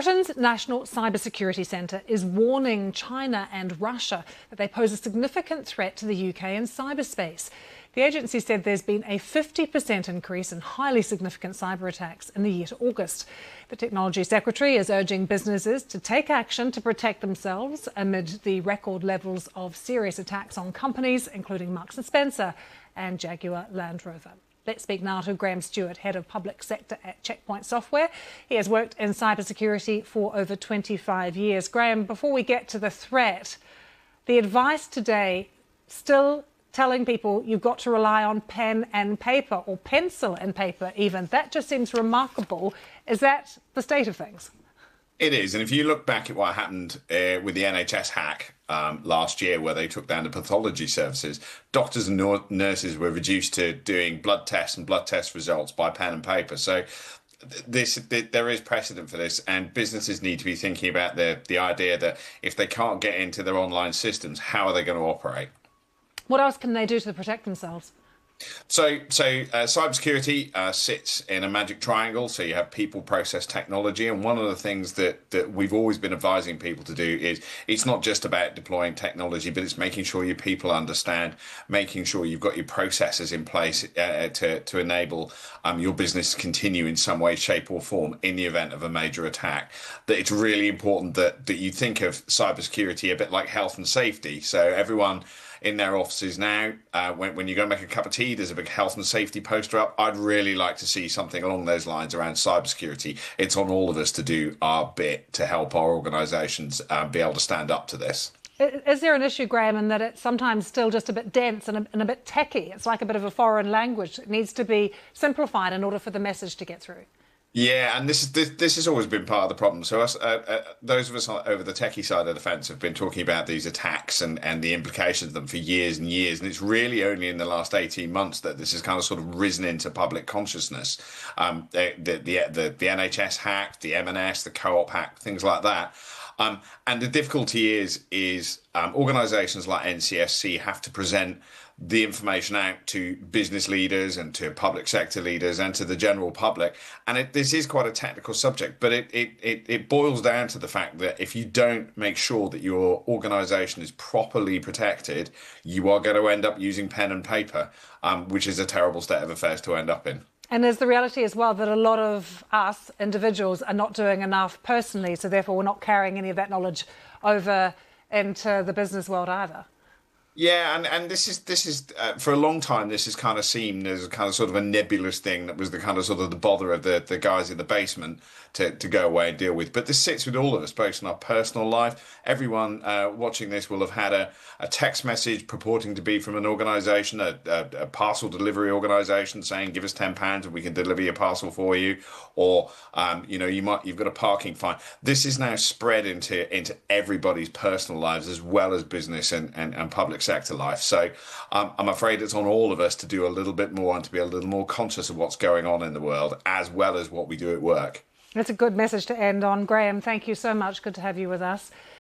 Britain's National Cybersecurity Centre is warning China and Russia that they pose a significant threat to the UK in cyberspace. The agency said there's been a 50% increase in highly significant cyber attacks in the year to August. The Technology Secretary is urging businesses to take action to protect themselves amid the record levels of serious attacks on companies, including Marks & Spencer and Jaguar Land Rover. Let's speak now to Graham Stewart, Head of Public Sector at Checkpoint Software. He has worked in cybersecurity for over 25 years. Graham, before we get to the threat, the advice today still telling people you've got to rely on pen and paper, or pencil and paper even. That just seems remarkable. Is that the state of things? It is. And if you look back at what happened with the NHS hack last year, where they took down the pathology services, doctors and nurses were reduced to doing blood tests and blood test results by pen and paper. So there is precedent for this, and businesses need to be thinking about the idea that if they can't get into their online systems, how are they going to operate? What else can they do to protect themselves? So cybersecurity sits in a magic triangle. So you have people, process, technology. And one of the things that we've always been advising people to do is it's not just about deploying technology, but it's making sure your people understand, making sure you've got your processes in place to enable your business to continue in some way, shape or form in the event of a major attack. That it's really important that you think of cybersecurity a bit like health and safety. So everyone in their offices now, when you go and make a cup of tea, there's a big health and safety poster up. I'd really like to see something along those lines around cybersecurity. It's on all of us to do our bit to help our organisations be able to stand up to this. Is there an issue, Graham, in that it's sometimes still just a bit dense and a bit techy? It's like a bit of a foreign language. It needs to be simplified in order for the message to get through. Yeah, and this has always been part of the problem. So those of us over the techie side of the fence have been talking about these attacks and the implications of them for years and years. And it's really only in the last 18 months that this has kind of sort of risen into public consciousness. The NHS hack, the M&S, the Co-op hack, things like that. And the difficulty is organisations like NCSC have to present the information out to business leaders and to public sector leaders and to the general public. And this is quite a technical subject, but it boils down to the fact that if you don't make sure that your organisation is properly protected, you are going to end up using pen and paper, which is a terrible state of affairs to end up in. And there's the reality as well that a lot of us individuals are not doing enough personally, so therefore we're not carrying any of that knowledge over into the business world either. Yeah, and this is for a long time this has kind of seemed as a kind of sort of a nebulous thing that was the kind of sort of the bother of the guys in the basement to go away and deal with. But this sits with all of us, both in our personal life. Everyone watching this will have had a text message purporting to be from an organisation, a parcel delivery organisation saying, give us £10 and we can deliver your parcel for you. Or, you've got a parking fine. This is now spread into everybody's personal lives as well as business and public sector life. So I'm afraid it's on all of us to do a little bit more and to be a little more conscious of what's going on in the world, as well as what we do at work. That's a good message to end on. Graham, thank you so much. Good to have you with us.